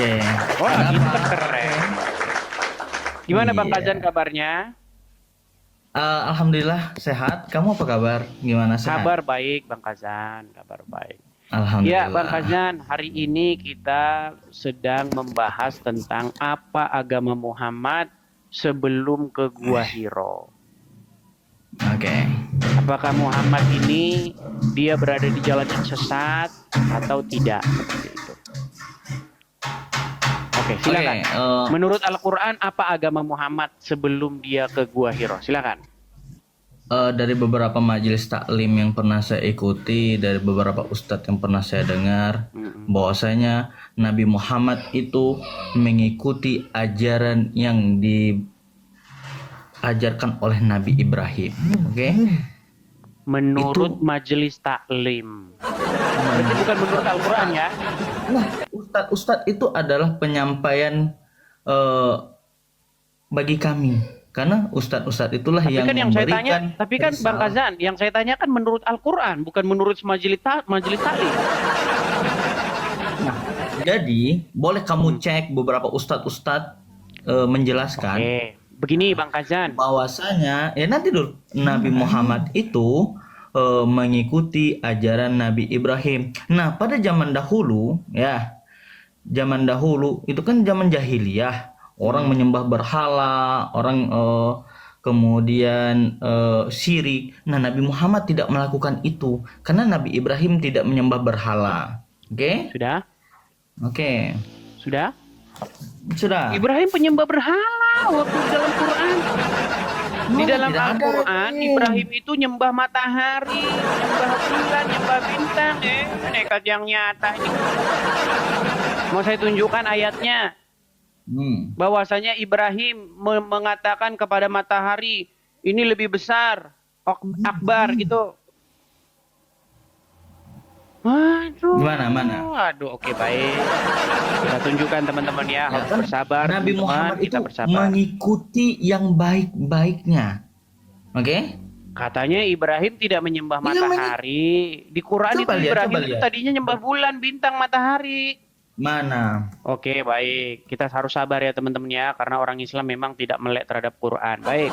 Oke. Wah, Ada itu apa? kan keren. Gimana Bang Kazan Iya. kabarnya? Alhamdulillah sehat. Kamu apa kabar? Gimana sehat? Kabar baik Bang Kazan, kabar baik. Ya Bang Alhamdulillah. Kazan, hari ini kita sedang membahas tentang apa agama Muhammad sebelum ke Gua Hiro. Oke. Apakah Muhammad ini dia berada di jalan yang sesat atau tidak? Seperti itu. Oke, Oke. silakan. Menurut Al-Quran, apa agama Muhammad sebelum dia ke Gua Hiro? Silakan. Dari beberapa majelis taklim yang pernah saya ikuti, dari beberapa ustadz yang pernah saya dengar, bahwasanya Nabi Muhammad itu mengikuti ajaran yang diajarkan oleh Nabi Ibrahim. Oke. Menurut Itu majelis taklim. Berarti bukan menurut Al-Quran ya? Nah, ustadz-ustadz itu adalah penyampaian eh, bagi kami, karena ustadz-ustadz itulah Tapi yang kan yang saya tanya, memberikan tapi kan Bang risalah. Kazan, yang saya tanya kan menurut Al-Quran, bukan menurut majelis taklim. Nah, jadi boleh kamu cek beberapa ustadz-ustadz menjelaskan Oke, begini Bang Kazan. bahwasanya ya nanti dulu Nabi Muhammad itu mengikuti ajaran Nabi Ibrahim. Nah, pada zaman dahulu ya, zaman dahulu itu kan zaman jahiliyah, orang menyembah berhala, orang kemudian syirik. Nah, Nabi Muhammad tidak melakukan itu karena Nabi Ibrahim tidak menyembah berhala. Oke? Sudah? Oke. Sudah? Sudah. Ibrahim penyembah berhala waktu di dalam Quran. Di dalam Tidak ada. Al-Quran, Ibrahim itu nyembah matahari, nyembah bulan, nyembah bintang. Nekat yang nyata ini. Mau saya tunjukkan ayatnya. Bahwasanya Ibrahim mengatakan kepada matahari, ini lebih besar, akbar gitu. Aduh. Mana? Aduh, oke baik. Kita tunjukkan teman-teman ya, harus kan bersabar. Nabi Teman-teman, Muhammad itu kita bersabar. mengikuti yang baik-baiknya. Oke? Katanya Ibrahim tidak menyembah Iya, matahari. Di Quran Coba itu lihat, Ibrahim coba itu lihat. tadinya nyembah bulan, bintang, matahari. Mana? Oke, baik. Kita harus sabar ya teman-teman ya, karena orang Islam memang tidak melek terhadap Quran. Baik.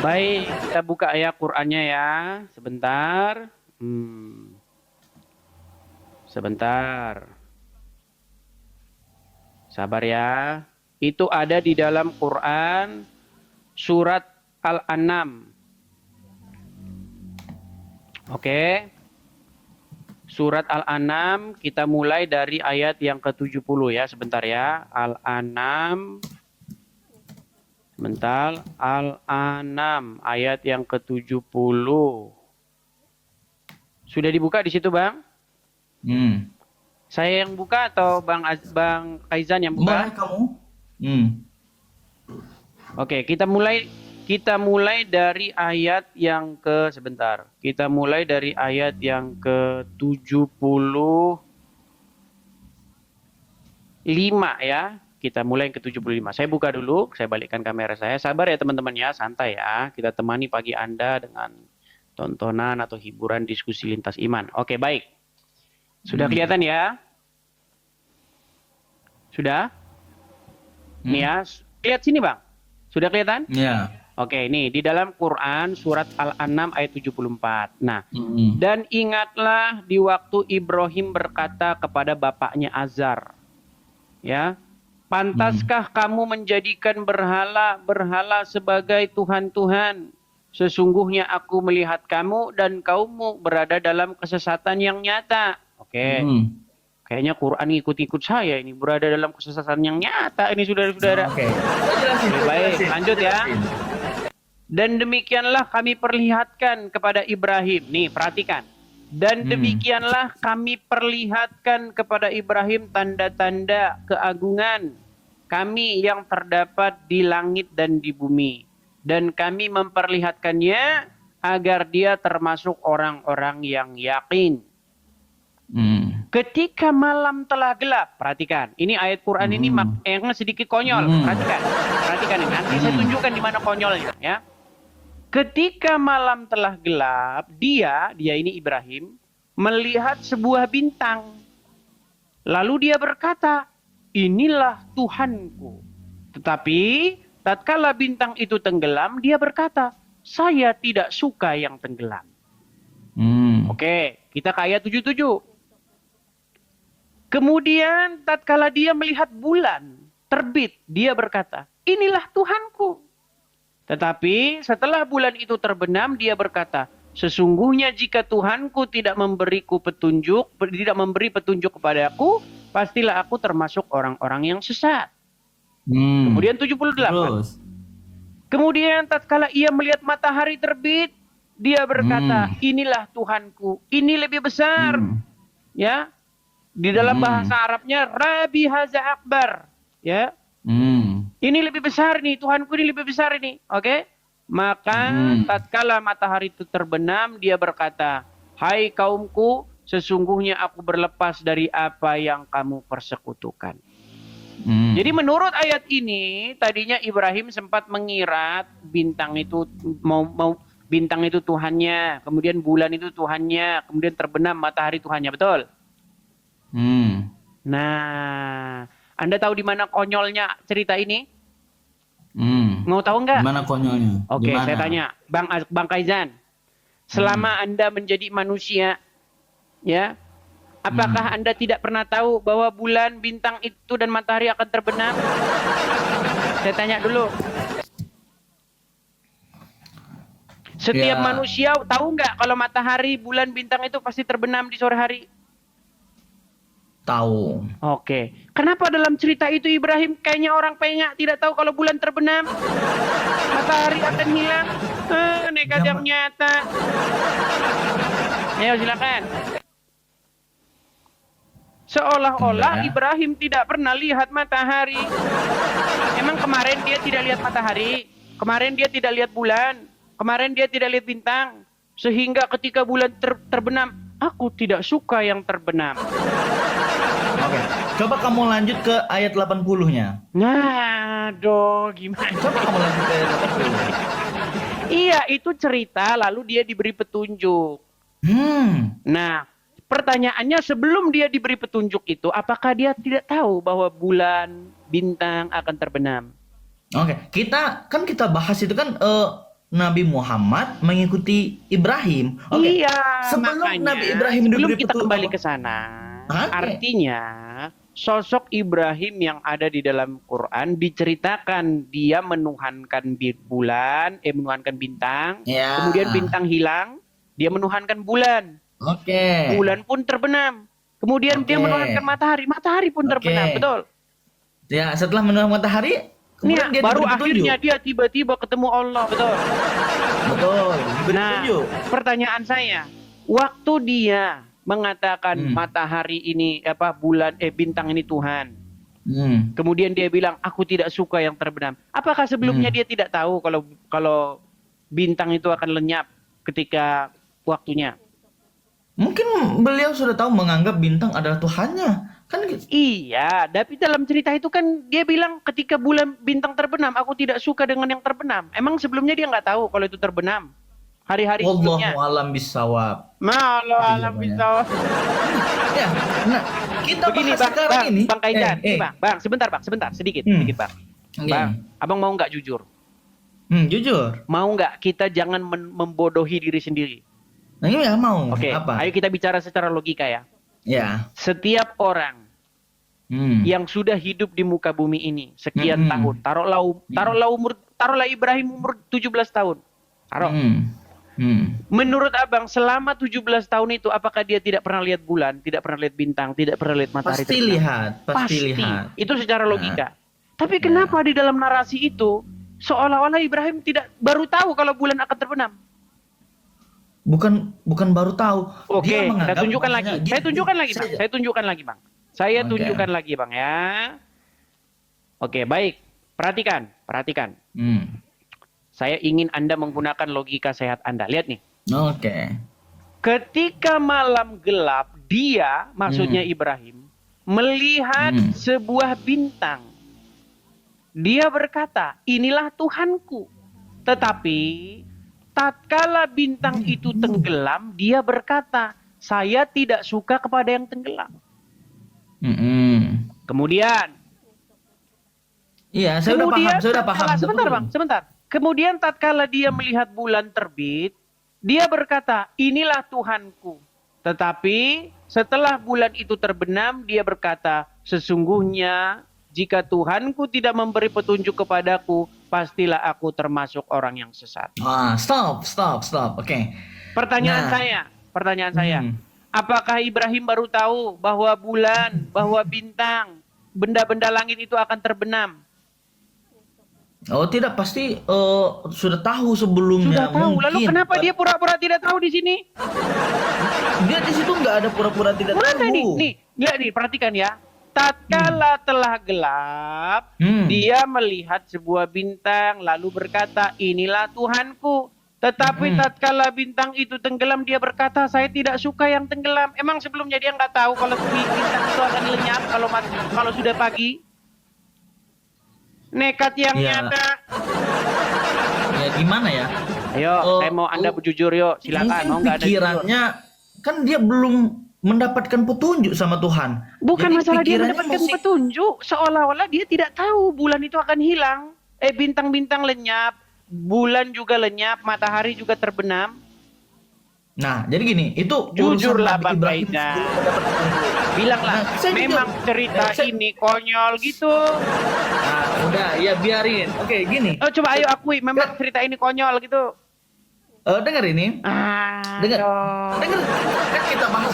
Baik, kita buka ya Qurannya ya. Sebentar. Sebentar. Sabar ya. Itu ada di dalam Quran surat Al-An'am. Oke. Surat Al-An'am kita mulai dari ayat yang ke-70 ya. Sebentar ya. Al-An'am. Sebentar. Al-An'am ayat yang ke-70. Sudah dibuka di situ, Bang? Saya yang buka atau Bang Kaizan yang buka? Boleh kamu? Oke, kita mulai dari ayat yang sebentar. Kita mulai dari ayat yang ke-75 ya. Kita mulai yang ke-75. Saya buka dulu, saya balikkan kamera saya. Sabar ya teman-teman ya, santai ya. Kita temani pagi Anda dengan tontonan atau hiburan diskusi lintas iman. Oke, baik. Sudah kelihatan ya? Sudah? Nih ya, lihat sini Bang. Sudah kelihatan? Ya. Oke, ini di dalam Quran surat Al-An'am ayat 74. Nah, dan ingatlah di waktu Ibrahim berkata kepada bapaknya Azar. Ya, pantaskah kamu menjadikan berhala sebagai Tuhan-Tuhan? Sesungguhnya aku melihat kamu dan kaummu berada dalam kesesatan yang nyata. Oke. Kayaknya Quran ikut-ikut saya ini, berada dalam kesesatan yang nyata ini saudara-saudara. Oke. Baik, lanjut ya. Dan demikianlah kami perlihatkan kepada Ibrahim. Nih, perhatikan. Dan demikianlah kami perlihatkan kepada Ibrahim tanda-tanda keagungan kami yang terdapat di langit dan di bumi. Dan kami memperlihatkannya agar dia termasuk orang-orang yang yakin. Ketika malam telah gelap, perhatikan. Ini ayat Quran ini yang sedikit konyol. Perhatikan ini. Nanti saya tunjukkan di mana konyolnya, ya. Ketika malam telah gelap, dia ini Ibrahim melihat sebuah bintang. Lalu dia berkata, inilah Tuhanku. Tetapi tatkala bintang itu tenggelam, dia berkata, saya tidak suka yang tenggelam. Oke, kita ke ayat 77. Kemudian tatkala dia melihat bulan terbit, dia berkata, inilah Tuhanku. Tetapi setelah bulan itu terbenam, dia berkata, sesungguhnya jika Tuhanku tidak memberi petunjuk kepadaku, pastilah aku termasuk orang-orang yang sesat. Kemudian 78. Terus. Kemudian tatkala ia melihat matahari terbit, dia berkata, inilah Tuhanku, ini lebih besar. Ya. Di dalam bahasa Arabnya Rabi Haza Akbar, ya. Ini lebih besar nih, Tuhanku ini lebih besar ini. Oke? Maka tatkala matahari itu terbenam, dia berkata, hai kaumku, sesungguhnya aku berlepas dari apa yang kamu persekutukan. Jadi menurut ayat ini, tadinya Ibrahim sempat mengira bintang itu bintang itu Tuhannya, kemudian bulan itu Tuhannya, kemudian terbenam matahari Tuhannya, betul? Nah, Anda tahu di mana konyolnya cerita ini? Mau tahu nggak? Gimana konyolnya? Oke, Gimana? saya tanya, Bang Kaizan, selama Anda menjadi manusia, ya, apakah Anda tidak pernah tahu bahwa bulan, bintang itu dan matahari akan terbenam? Saya tanya dulu. Setiap Ya. manusia tahu nggak kalau matahari, bulan, bintang itu pasti terbenam di sore hari? Tahu. Oke. Kenapa dalam cerita itu Ibrahim kayaknya orang pengak tidak tahu kalau bulan terbenam? Matahari akan hilang. Nekat yang nyata. Ayo silakan. Seolah-olah Ibrahim tidak pernah lihat matahari. Emang kemarin dia tidak lihat matahari? Kemarin dia tidak lihat bulan? Kemarin dia tidak lihat bintang? Sehingga ketika bulan terbenam, aku tidak suka yang terbenam. Oke. Coba kamu lanjut ke ayat 80-nya. Nah, gimana? Coba kamu lanjut ke ayat 80. Iya, itu cerita lalu dia diberi petunjuk. Nah, pertanyaannya sebelum dia diberi petunjuk itu, apakah dia tidak tahu bahwa bulan, bintang akan terbenam? Oke, kita bahas itu kan Nabi Muhammad mengikuti Ibrahim. Oke. Iya, Sebelum makanya, Nabi Ibrahim sebelum diberi kita petunjuk kembali apa? ke sana, Oke. artinya sosok Ibrahim yang ada di dalam Quran diceritakan dia menuhankan bulan, menuhankan bintang, Ya. kemudian bintang hilang, dia menuhankan bulan. Oke. Bulan pun terbenam. Kemudian dia Oke. menuhankan matahari, matahari pun terbenam, betul? Ya, setelah menuhankan matahari, kemudian dia baru diberi petunjuk. akhirnya dia tiba-tiba ketemu Allah, betul? Betul, diberi Nah, petunjuk. pertanyaan saya, waktu dia mengatakan matahari ini bulan bintang ini Tuhan. Kemudian dia bilang aku tidak suka yang terbenam. Apakah sebelumnya dia tidak tahu kalau bintang itu akan lenyap ketika waktunya? Mungkin beliau sudah tahu menganggap bintang adalah Tuhannya. Kan gitu. Iya, tapi dalam cerita itu kan dia bilang ketika bulan bintang terbenam, aku tidak suka dengan yang terbenam. Emang sebelumnya dia nggak tahu kalau itu terbenam? Hari-hari sebelumnya. Wallahu alam bisawab. Allah alam bisawab. Ya, nah, kita Begini, bahas sekarang ini. Bang Kaidan, Bang, sebentar, sedikit, Bang. Okay. Bang, abang mau nggak jujur? Jujur. Mau nggak kita jangan membodohi diri sendiri? Nah, ini ya mau. Oke, Apa? ayo kita bicara secara logika ya. Ya. Setiap orang yang sudah hidup di muka bumi ini sekian tahun, taruhlah Ibrahim umur 17 tahun. Taruh. Menurut abang selama 17 tahun itu apakah dia tidak pernah lihat bulan, tidak pernah lihat bintang, tidak pernah lihat matahari? Pasti lihat. Itu secara logika. Tapi kenapa di dalam narasi itu seolah-olah Ibrahim tidak baru tahu kalau bulan akan terbenam? Bukan baru tahu. Oke, Dia saya tunjukkan lagi. bahwasanya Saya tunjukkan lagi, Bang. Saya tunjukkan lagi, Bang. Saya Oke. tunjukkan lagi, Bang ya. Oke, baik. Perhatikan. Saya ingin Anda menggunakan logika sehat Anda. Lihat nih. Oke. Ketika malam gelap, dia, maksudnya Ibrahim, melihat sebuah bintang. Dia berkata, inilah Tuhanku. Tetapi, tatkala bintang itu tenggelam, dia berkata, saya tidak suka kepada yang tenggelam. Mm-mm. Kemudian Iya, saya udah paham. Sebentar, Betul. Bang, sebentar. Kemudian tatkala dia melihat bulan terbit, dia berkata, "Inilah Tuhanku." Tetapi setelah bulan itu terbenam, dia berkata, "Sesungguhnya jika Tuhanku tidak memberi petunjuk kepadaku, pastilah aku termasuk orang yang sesat." Stop. Oke. Pertanyaan Nah, saya, hmm. apakah Ibrahim baru tahu bahwa bulan, bahwa bintang, benda-benda langit itu akan terbenam? Oh tidak, pasti sudah tahu sebelumnya. Sudah tahu. Lalu Mungkin kenapa dia pura-pura tidak tahu di sini? dia di situ nggak ada pura-pura tidak Mana tahu. nih? Lihat nih, perhatikan ya. Tatkala telah gelap, dia melihat sebuah bintang lalu berkata, "Inilah Tuhanku." Tetapi tatkala bintang itu tenggelam, dia berkata, "Saya tidak suka yang tenggelam." Emang sebelumnya dia nggak tahu kalau bintang itu akan lenyap kalau sudah pagi? Nekat yang Ya, nyata. ya gimana ya? Ayo, saya mau Anda berjujur, yuk. Silakan. Mungkin Mau nggak Anda jujur? pikirannya kan dia belum mendapatkan petunjuk sama Tuhan. Bukan Jadi masalah dia pikirannya mendapatkan masih- petunjuk, seolah-olah dia tidak tahu bulan itu akan hilang. Bintang-bintang lenyap, bulan juga lenyap, matahari juga terbenam. Nah, jadi gini, itu Jujurlah, urusan Nabi Bang Ibrahim Faizal. sebelum mendapat petunjuk. Bilanglah, Nah, saya memang jujur. cerita Saya- ini konyol gitu. Nah, udah, ya biarin. Oke, gini. Oh, coba ayo akui, memang cerita ini konyol gitu. Dengar ini. Dengar. Aduh. Dengar. Kan kita bahas